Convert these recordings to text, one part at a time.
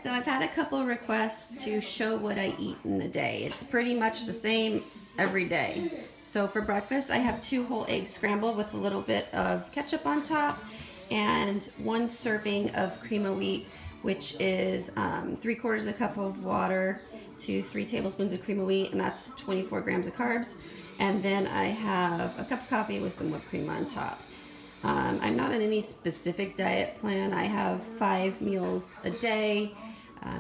So I've had a couple requests to show what I eat in a day. It's pretty much the same every day. So for breakfast, I have 2 whole eggs scrambled with a little bit of ketchup on top and 1 serving of cream of wheat, which is 3/4 cup of water to 3 tablespoons of cream of wheat, and that's 24 grams of carbs. And then I have a cup of coffee with some whipped cream on top. I'm not on any specific diet plan. I have 5 meals a day,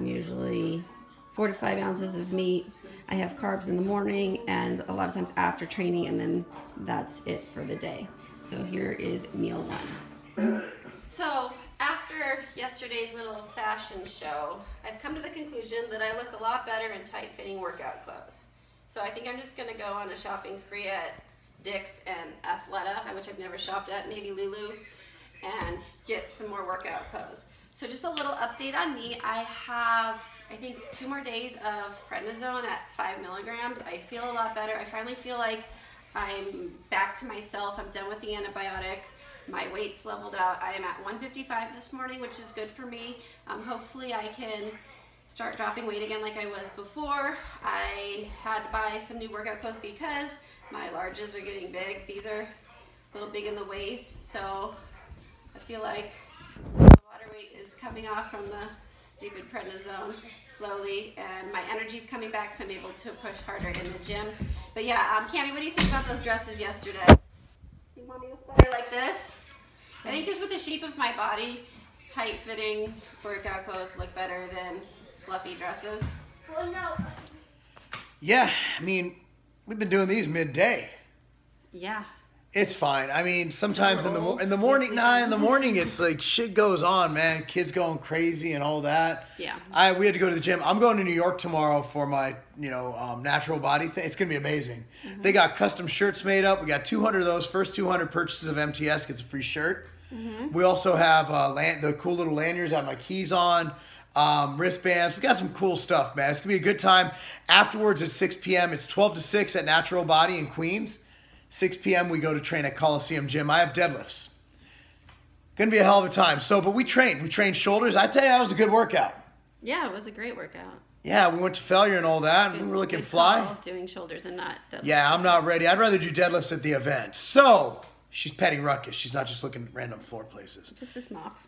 usually 4 to 5 ounces of meat. I have carbs in the morning and a lot of times after training, and then that's it for the day. So here is meal 1. So after yesterday's little fashion show, I've come to the conclusion that I look a lot better in tight-fitting workout clothes. So I think I'm just going to go on a shopping spree at Dick's and Athleta, which I've never shopped at, maybe Lulu, and get some more workout clothes. So just a little update on me. I have, I think, 2 more days of prednisone at 5 milligrams. I feel a lot better. I finally feel like I'm back to myself. I'm done with the antibiotics. My weight's leveled out. I am at 155 this morning, which is good for me. Hopefully I can start dropping weight again like I was before. I had to buy some new workout clothes because my larges are getting big. These are a little big in the waist, so I feel like the water weight is coming off from the stupid prednisone slowly, and my energy's coming back, so I'm able to push harder in the gym. But yeah, Cammie, what do you think about those dresses yesterday? You want me to look better like this? I think just with the shape of my body, tight-fitting workout clothes look better than fluffy dresses. Well, no. Yeah, I mean, we've been doing these midday. Yeah. It's fine. I mean, sometimes in the morning it's like shit goes on, man. Kids going crazy and all that. Yeah. We had to go to the gym. I'm going to New York tomorrow for my, natural body thing. It's going to be amazing. Mm-hmm. They got custom shirts made up. We got 200 of those. First 200 purchases of MTS gets a free shirt. Mm-hmm. We also have the cool little lanyards I have my keys on. Wristbands. We got some cool stuff, man. It's going to be a good time. Afterwards at 6 p.m., it's 12 to 6 at Natural Body in Queens. 6 p.m. we go to train at Coliseum Gym. I have deadlifts. Going to be a hell of a time. But we trained. We trained shoulders. I'd tell you that was a good workout. Yeah, it was a great workout. Yeah, we went to failure and all that, and we were looking fly. Doing shoulders and not deadlifts. Yeah, I'm not ready. I'd rather do deadlifts at the event. So, she's petting Ruckus. She's not just looking at random floor places. Just this mop.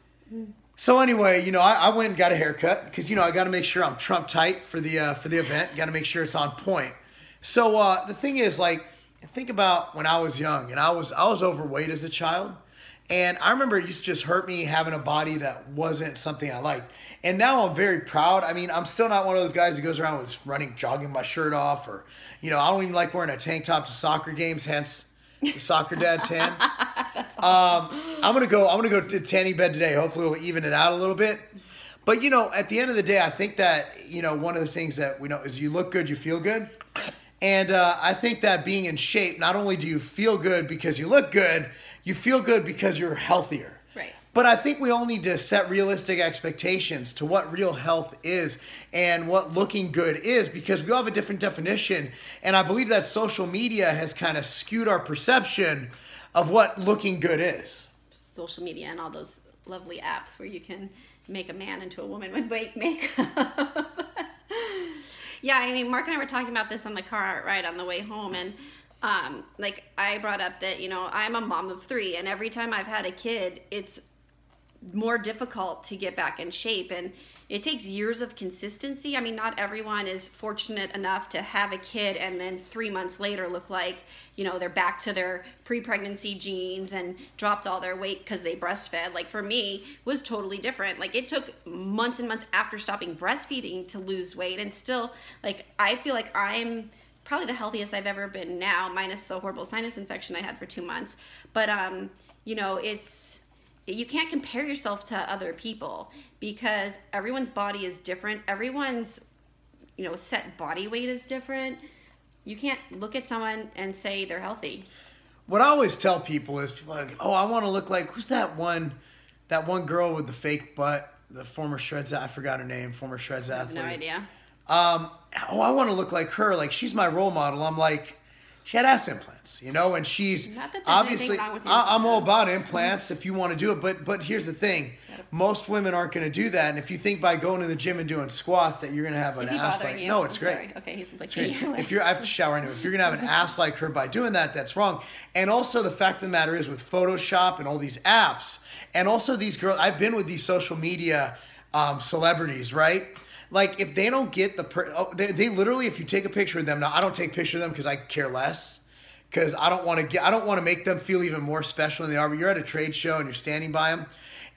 So anyway, I went and got a haircut because, I got to make sure I'm Trump tight for the event. Got to make sure it's on point. So the thing is, think about when I was young and I was overweight as a child. And I remember it used to just hurt me having a body that wasn't something I liked. And now I'm very proud. I mean, I'm still not one of those guys who goes around with jogging my shirt off, or, I don't even like wearing a tank top to soccer games, hence the soccer dad tan. Awesome. I'm gonna go to tanning bed today. Hopefully we'll even it out a little bit. But at the end of the day, I think that one of the things that we know is you look good, you feel good. And I think that being in shape, not only do you feel good because you look good, you feel good because you're healthier. Right. But I think we all need to set realistic expectations to what real health is and what looking good is, because we all have a different definition. And I believe that social media has kind of skewed our perception of what looking good is. Social media and all those lovely apps where you can make a man into a woman with makeup. Yeah, I mean, Mark and I were talking about this on the car ride on the way home, and I brought up that, I'm a mom of 3, and every time I've had a kid, it's more difficult to get back in shape, and it takes years of consistency. I mean, not everyone is fortunate enough to have a kid and then 3 months later look like, they're back to their pre-pregnancy jeans and dropped all their weight because they breastfed. Like, for me, was totally different. Like, it took months and months after stopping breastfeeding to lose weight, and still, I feel like I'm probably the healthiest I've ever been now, minus the horrible sinus infection I had for 2 months. But, you can't compare yourself to other people because everyone's body is different. Everyone's, set body weight is different. You can't look at someone and say they're healthy. What I always tell people is, people are like, I want to look like, who's that one girl with the fake butt, the former Shreds, I forgot her name, former Shreds athlete. I have no idea. I want to look like her. Like, she's my role model. I'm like, she had ass implants, and she's Not that there's obviously, anything wrong with I'm all about implants if you want to do it. But here's the thing. most women aren't going to do that. And if you think by going to the gym and doing squats that you're going to have an ass like, no, it's great. Sorry. Okay, he's like, if you're, I have to shower right now. If you're going to have an ass like her by doing that, that's wrong. And also the fact of the matter is with Photoshop and all these apps, and also these girls, I've been with these social media celebrities, right? Like if they don't get they literally, if you take a picture of them, now I don't take pictures of them because I care less. Because I don't want to make them feel even more special than they are. But you're at a trade show and you're standing by them,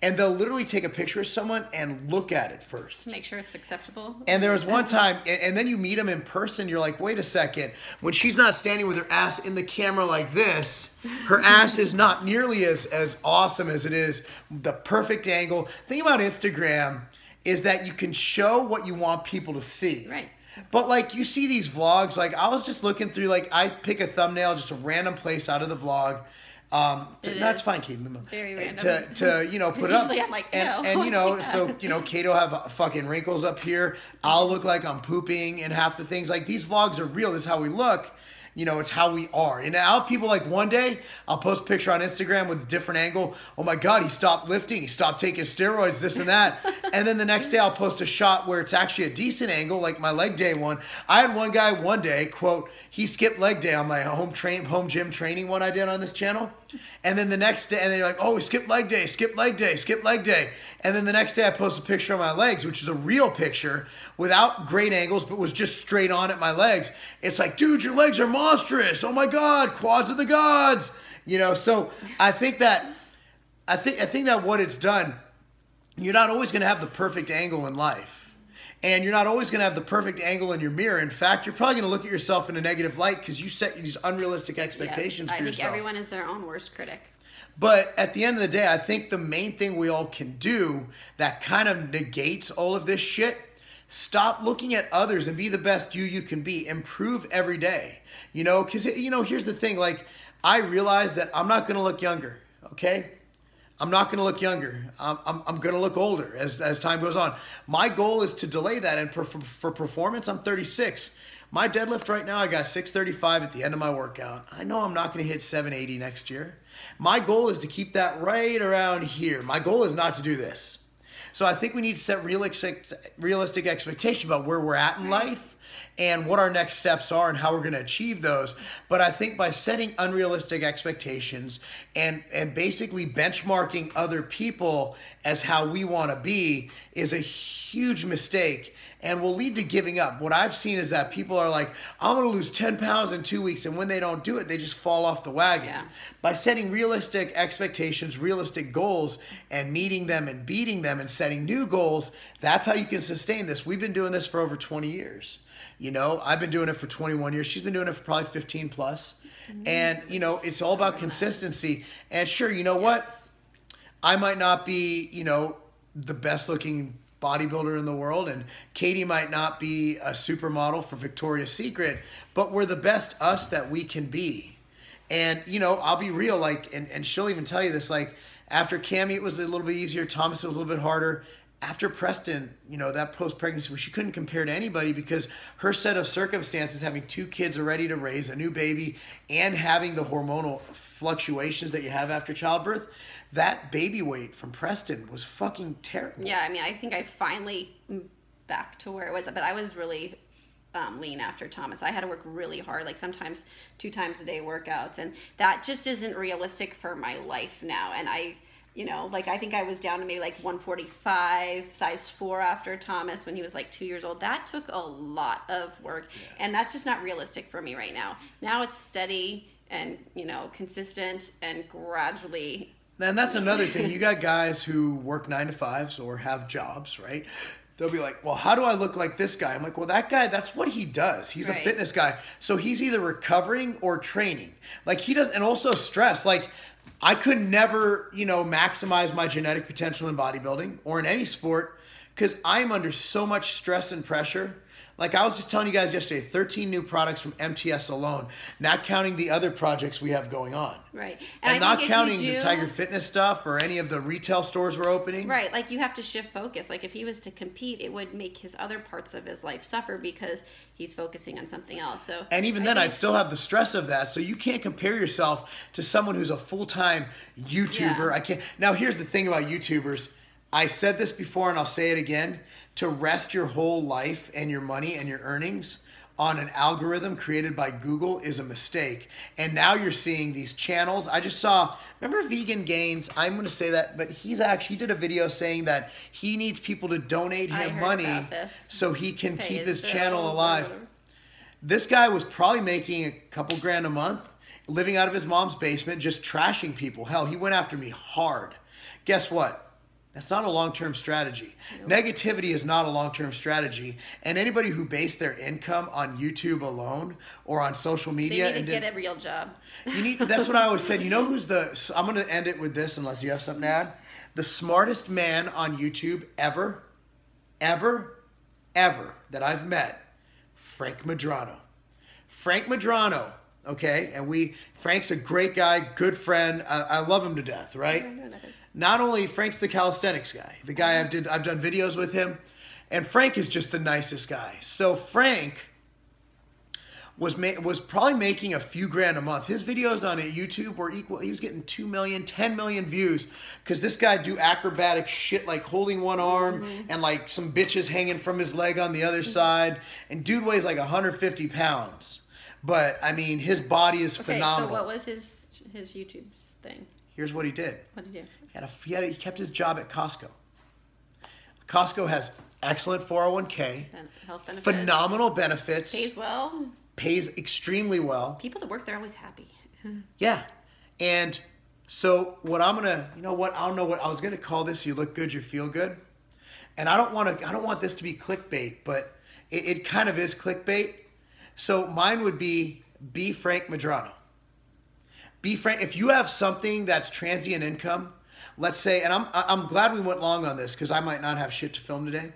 and they'll literally take a picture of someone and look at it first. Make sure it's acceptable. And there was one time, and then you meet them in person, you're like, wait a second. When she's not standing with her ass in the camera like this, her ass is not nearly as awesome as it is. The perfect angle. The thing about Instagram is that you can show what you want people to see. Right. But like you see these vlogs, like I was just looking through, like I pick a thumbnail, just a random place out of the vlog. That's fine, Kate. Very random. To put up. Usually I'm like, and so Kate will have fucking wrinkles up here. I'll look like I'm pooping and half the things. Like these vlogs are real. This is how we look. It's how we are. And I'll have people like one day, I'll post a picture on Instagram with a different angle. Oh my God, he stopped lifting. He stopped taking steroids, this and that. And then the next day I'll post a shot where it's actually a decent angle, like my leg day one. I had one guy one day, quote, he skipped leg day on my home gym training one I did on this channel. And then the next day, and then you're like, oh, skip leg day, skip leg day, skip leg day. And then the next day I post a picture of my legs, which is a real picture without great angles, but was just straight on at my legs. It's like, dude, your legs are monstrous. Oh my God, quads of the gods. So I think that what it's done, you're not always going to have the perfect angle in life. And you're not always going to have the perfect angle in your mirror. In fact, you're probably going to look at yourself in a negative light because you set these unrealistic expectations for yourself. I think everyone is their own worst critic. But at the end of the day, I think the main thing we all can do that kind of negates all of this shit, stop looking at others and be the best you can be. Improve every day. Because, here's the thing. Like, I realize that I'm not going to look younger, okay? I'm not going to look younger. I'm going to look older as time goes on. My goal is to delay that. And for performance, I'm 36. My deadlift right now, I got 635 at the end of my workout. I know I'm not going to hit 780 next year. My goal is to keep that right around here. My goal is not to do this. So I think we need to set realistic expectations about where we're at in life and what our next steps are and how we're going to achieve those. But I think by setting unrealistic expectations and basically benchmarking other people as how we want to be is a huge mistake and will lead to giving up. What I've seen is that people are like, I'm going to lose 10 pounds in 2 weeks. And when they don't do it, they just fall off the wagon. Yeah. By setting realistic expectations, realistic goals, and meeting them and beating them and setting new goals, that's how you can sustain this. We've been doing this for over 20 years. I've been doing it for 21 years. She's been doing it for probably 15 plus. And, it's all about consistency. And sure, what? I might not be, the best looking bodybuilder in the world, and Katie might not be a supermodel for Victoria's Secret, but we're the best us that we can be. And I'll be real, like, and she'll even tell you this, like, after Cammie it was a little bit easier, Thomas it was a little bit harder. After Preston, that post-pregnancy where she couldn't compare to anybody because her set of circumstances, having 2 kids already to raise, a new baby, and having the hormonal fluctuations that you have after childbirth, that baby weight from Preston was fucking terrible. Yeah, I think I finally back to where it was, but I was really lean after Thomas. I had to work really hard, like sometimes 2 times a day workouts, and that just isn't realistic for my life now. And I think I was down to maybe like 145, size 4 after Thomas when he was like 2 years old. That took a lot of work, and that's just not realistic for me right now. Now it's steady and, consistent and gradually. And that's another thing. You got guys who work 9 to 5s or have jobs, right? They'll be like, well, how do I look like this guy? I'm like, well, that guy, that's what he does. He's a fitness guy. So he's either recovering or training. Like he does, and also stress. Like I could never, maximize my genetic potential in bodybuilding or in any sport because I'm under so much stress and pressure. Like I was just telling you guys yesterday, 13 new products from MTS alone, not counting the other projects we have going on. Right. And not counting the Tiger Fitness stuff or any of the retail stores we're opening. Right. Like you have to shift focus. Like if he was to compete, it would make his other parts of his life suffer because he's focusing on something else. So. And even then, I'd still have the stress of that. So you can't compare yourself to someone who's a full-time YouTuber. Yeah. I can't. Now, here's the thing about YouTubers. I said this before and I'll say it again, to rest your whole life and your money and your earnings on an algorithm created by Google is a mistake. And now you're seeing these channels. I just saw, remember Vegan Gains? I'm going to say that, but he did a video saying that he needs people to donate him money so he can keep his channel alive. This guy was probably making a couple grand a month, living out of his mom's basement, just trashing people. Hell, he went after me hard. Guess what? That's not a long-term strategy. Nope. Negativity is not a long-term strategy. And anybody who based their income on YouTube alone or on social media... They need to get a real job. That's what I always said. You know who's I'm going to end it with this unless you have something to add. The smartest man on YouTube ever that I've met, Frank Medrano. Frank Medrano, okay? And Frank's a great guy, good friend. I love him to death, right? Not only Frank's the calisthenics guy, the guy I've done videos with him, and Frank is just the nicest guy. So Frank was probably making a few grand a month. His videos on YouTube were equal. He was getting 2 million, 10 million views because this guy do acrobatic shit like holding one arm and like some bitches hanging from his leg on the other side. And dude weighs like 150 pounds. But I mean, his body is phenomenal. So what was his YouTube thing? Here's what he did. What did he do? He kept his job at Costco. Costco has excellent 401k, health benefits, phenomenal benefits, pays well, pays extremely well. People that work there are always happy. Yeah, and so what I'm gonna, I don't know what I was gonna call this. You look good, you feel good, and I don't want this to be clickbait, but it kind of is clickbait. So mine would be Frank Medrano. Be Frank. If you have something that's transient income, let's say, and I'm glad we went long on this because I might not have shit to film today.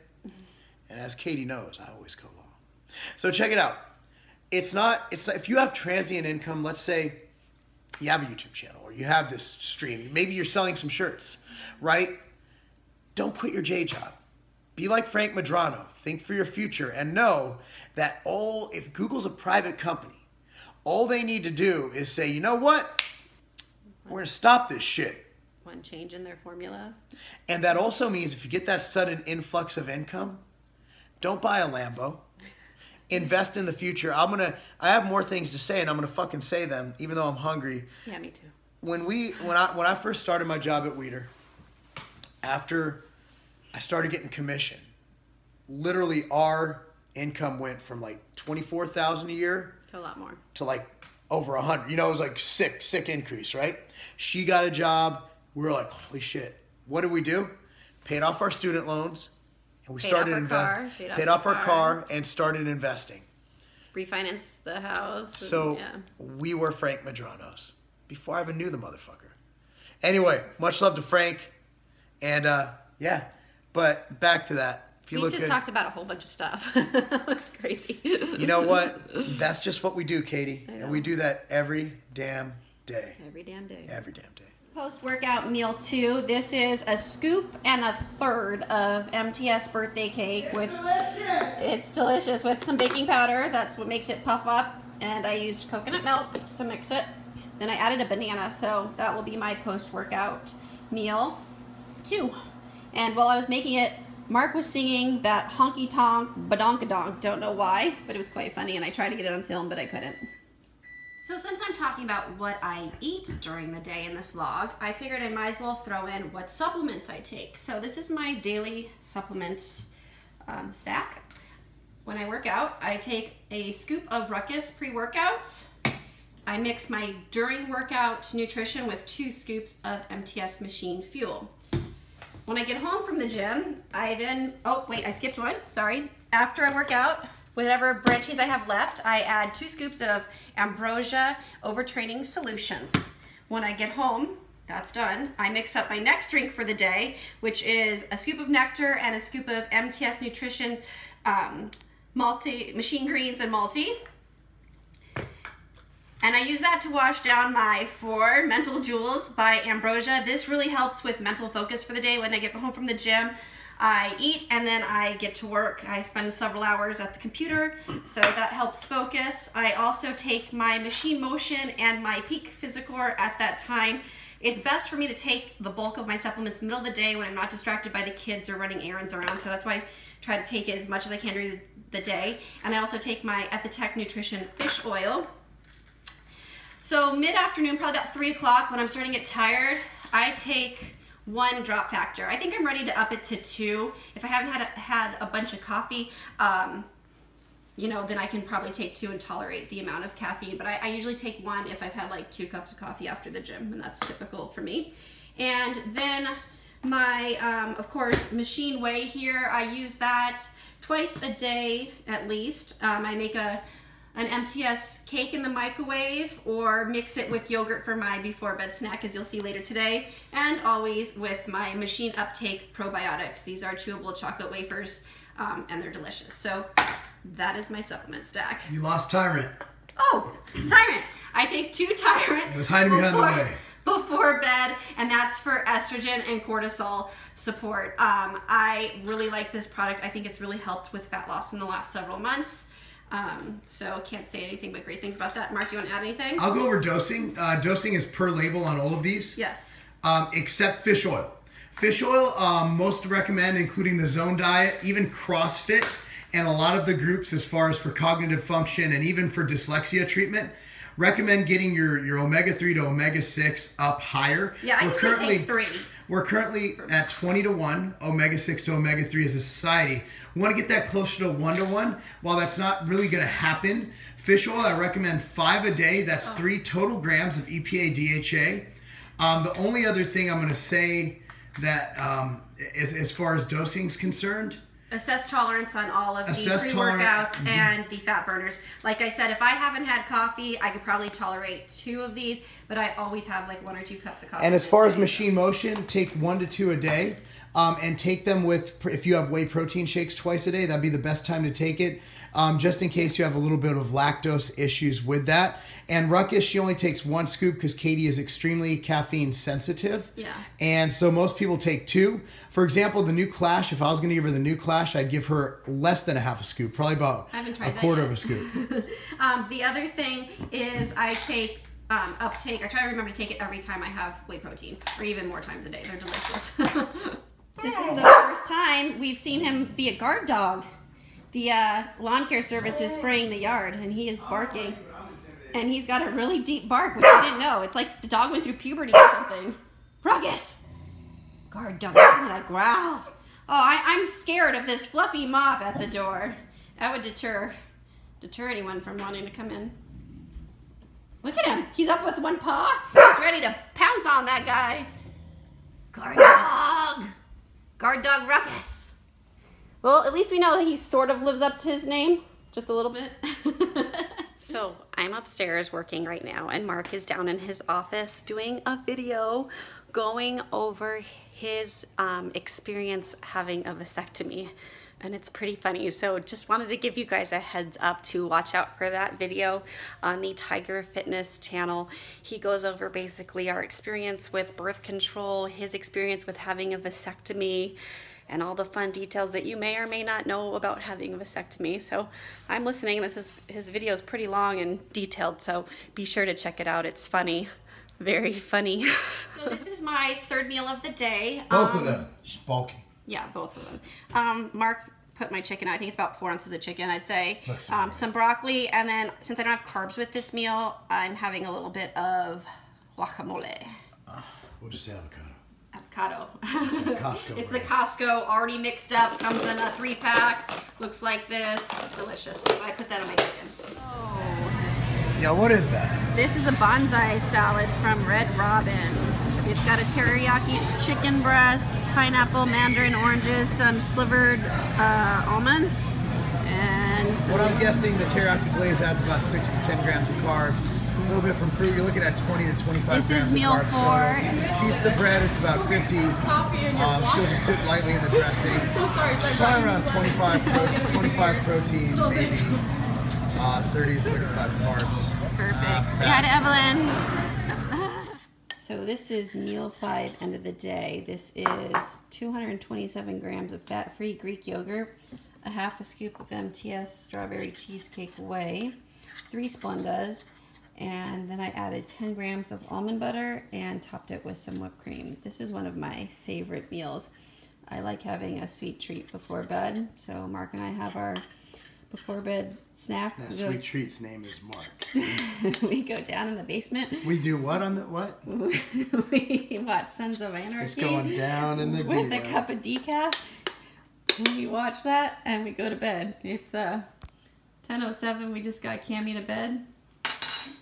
And as Katie knows, I always go long. So check it out. It's not if you have transient income, let's say you have a YouTube channel or you have this stream, maybe you're selling some shirts, right? Don't quit your day job. Be like Frank Medrano. Think for your future and know that if Google's a private company, all they need to do is say, you know what? We're going to stop this shit. One change in their formula. And that also means if you get that sudden influx of income, don't buy a Lambo. Invest in the future. I have more things to say and I'm going to fucking say them even though I'm hungry. Yeah, me too. When I first started my job at Weider, after I started getting commission, literally our income went from like $24,000 a year to a lot more. To like over 100. It was like sick increase, right? She got a job. We were like, holy shit. What did we do? Paid off our student loans and we started paid off our car and started investing. Refinance the house. So we were Frank Medranos before I even knew the motherfucker. Anyway, much love to Frank. And yeah, but back to that. We just talked about a whole bunch of stuff. That looks crazy. You know what? That's just what we do, Katie. And we do that every damn day. Every damn day. Every damn day. Post-workout meal 2. This is a scoop and a third of MTS birthday cake. It's delicious with some baking powder. That's what makes it puff up. And I used coconut milk to mix it. Then I added a banana. So that will be my post-workout meal 2. And while I was making it, Marc was singing that honky tonk badonkadonk. Don't know why, but it was quite funny and I tried to get it on film, but I couldn't. So since I'm talking about what I eat during the day in this vlog, I figured I might as well throw in what supplements I take. So this is my daily supplement stack. When I work out, I take a scoop of Ruckus pre-workouts. I mix my during workout nutrition with 2 scoops of MTS Machine Fuel. When I get home from the gym, I then, oh wait, I skipped one, sorry. After I work out, whatever bread chains I have left, I add 2 scoops of Ambrosia Overtraining Solutions. When I get home, that's done, I mix up my next drink for the day, which is a scoop of nectar and a scoop of MTS Nutrition machine greens and multi. And I use that to wash down my 4 Mental Jewels by Ambrosia. This really helps with mental focus for the day. When I get home from the gym, I eat and then I get to work. I spend several hours at the computer, so that helps focus. I also take my Machine Motion and my Peak Physicor at that time It's best for me to take the bulk of my supplements middle of the day when I'm not distracted by the kids or running errands around. So that's why I try to take it as much as I can during the day. And I also take my MTS Nutrition fish oil. So mid-afternoon, probably about 3 o'clock, when I'm starting to get tired, I take 1 drop factor. I think I'm ready to up it to 2. If I haven't had a bunch of coffee, you know, then I can probably take 2 and tolerate the amount of caffeine. But I usually take 1 if I've had like 2 cups of coffee after the gym, and that's typical for me. And then my, of course, machine whey here, I use that twice a day at least. I make an MTS cake in the microwave or mix it with yogurt for my before bed snack, as you'll see later today, and always with my machine uptake probiotics. These are chewable chocolate wafers, and they're delicious. So that is my supplement stack. You lost Tyrant. Oh, Tyrant. I take 2 Tyrant. It was hiding behind the way. Before bed, and that's for estrogen and cortisol support. I really like this product. I think it's really helped with fat loss in the last several months. So can't say anything but great things about that. Mark, do you want to add anything? I'll go over dosing. Dosing is per label on all of these. Yes. Except fish oil. Fish oil, most recommend including the Zone diet, even CrossFit, and a lot of the groups as far as for cognitive function and even for dyslexia treatment, recommend getting your omega-3 to omega-6 up higher. Yeah, I usually take 3. We're currently at 20-to-1 omega-6 to omega-3 as a society. We want to get that closer to 1-to-1. While that's not really going to happen, fish oil, I recommend 5 a day. That's 3 total grams of EPA DHA. The only other thing I'm going to say that as far as dosing is concerned, assess tolerance on all of the pre-workouts and the fat burners. Like I said, if I haven't had coffee, I could probably tolerate 2 of these, but I always have like 1 or 2 cups of coffee. And as far as machine motion, take 1 to 2 a day, and take them with, if you have whey protein shakes twice a day, that'd be the best time to take it, just in case you have a little bit of lactose issues with that. And Ruckus, she only takes 1 scoop because Katie is extremely caffeine sensitive. Yeah. And so most people take 2. For example, the new Clash, if I was going to give her the new Clash, I'd give her less than a half a scoop, probably about a quarter of a scoop. The other thing is I take uptake. I try to remember to take it every time I have whey protein, or even more times a day. They're delicious. This is the first time we've seen him be a guard dog. The lawn care service is spraying the yard, and he is barking. And he's got a really deep bark, which I didn't know. It's like the dog went through puberty or something. Ruckus! Guard dog, listen to that growl. Oh, I'm scared of this fluffy mop at the door. That would deter anyone from wanting to come in. Look at him. He's up with 1 paw. He's ready to pounce on that guy. Guard dog. Guard dog Ruckus. Well, at least we know that he sort of lives up to his name. Just a little bit. So I'm upstairs working right now, and Mark is down in his office doing a video going over his experience having a vasectomy, and it's pretty funny. So just wanted to give you guys a heads up to watch out for that video on the Tiger Fitness channel. He goes over basically our experience with birth control, his experience with having a vasectomy, and all the fun details that you may or may not know about having a vasectomy. So I'm listening. His video is pretty long and detailed, so be sure to check it out. It's funny. Very funny. So this is my 3rd meal of the day. Both of them. She's bulky. Yeah, both of them. Mark put my chicken out. I think it's about 4 ounces of chicken, I'd say. Some broccoli, and then since I don't have carbs with this meal, I'm having a little bit of guacamole. We'll just say avocado. Avocado. Costco. It's the Costco already mixed up. Comes in a 3-pack. Looks like this. Delicious. I put that on my chicken. Oh. Yeah, what is that? This is a bonsai salad from Red Robin. It's got a teriyaki chicken breast, pineapple, mandarin oranges, some slivered almonds, and what I'm guessing the teriyaki glaze adds about 6 to 10 grams of carbs. A little bit from fruit, you're looking at 20 to 25 grams of carbs. This is meal 4. She's the bread, it's about 50. She'll just dip lightly in the dressing. Probably around 25 protein, maybe 30 to 35 carbs. Perfect. Say hi to Evelyn. So this is meal 5, end of the day. This is 227 grams of fat-free Greek yogurt, a half a scoop of MTS strawberry cheesecake whey, 3 Splendas, And then I added 10 grams of almond butter and topped it with some whipped cream. This is one of my favorite meals. I like having a sweet treat before bed. So Marc and I have our before bed snack. That sweet treat's name is Marc. We go down in the basement. We do what on the what? We watch Sons of Anarchy. It's going down in the with a cup of decaf. We watch that and we go to bed. It's 10:07. We just got Cammie to bed.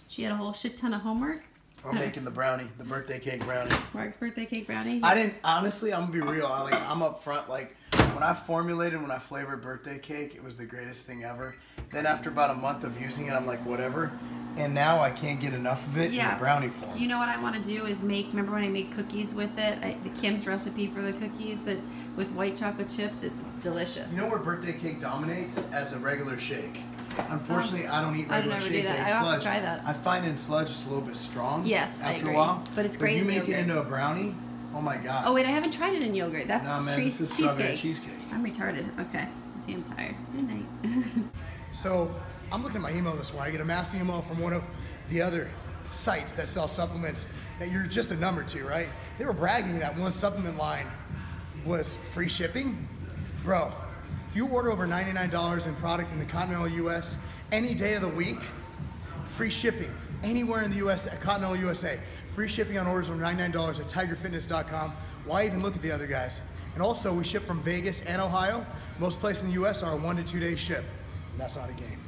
She had a whole shit ton of homework. I'm making the brownie, the birthday cake brownie. Marc's birthday cake brownie. I didn't, honestly, I'm gonna be real. I'm up front. Like, when I flavored birthday cake, it was the greatest thing ever. Then after about a month of using it, I'm like, whatever. And now I can't get enough of it in the brownie form. You know what I want to do is remember when I made cookies with it? The Kim's recipe for the cookies with white chocolate chips, it's delicious. You know where birthday cake dominates? As a regular shake. Unfortunately, I don't eat regular shakes. I have to try that. I find in sludge it's a little bit strong. Yes, I agree. After a while. But it's great If you in make yogurt. it into a brownie, oh my god. Oh wait, I haven't tried it in yogurt. That's this is strawberry cheesecake. I'm retarded. Okay. See, I'm tired. Good night. So, I'm looking at my email this morning. I get a mass email from one of the other sites that sell supplements that you're just a number to, right? They were bragging that one supplement line was free shipping. Bro, if you order over $99 in product in the continental US, any day of the week, free shipping anywhere in the US, at continental USA. Free shipping on orders over $99 at tigerfitness.com. Why even look at the other guys? And also, we ship from Vegas and Ohio. Most places in the US are a 1 to 2 day ship. And that's not a game.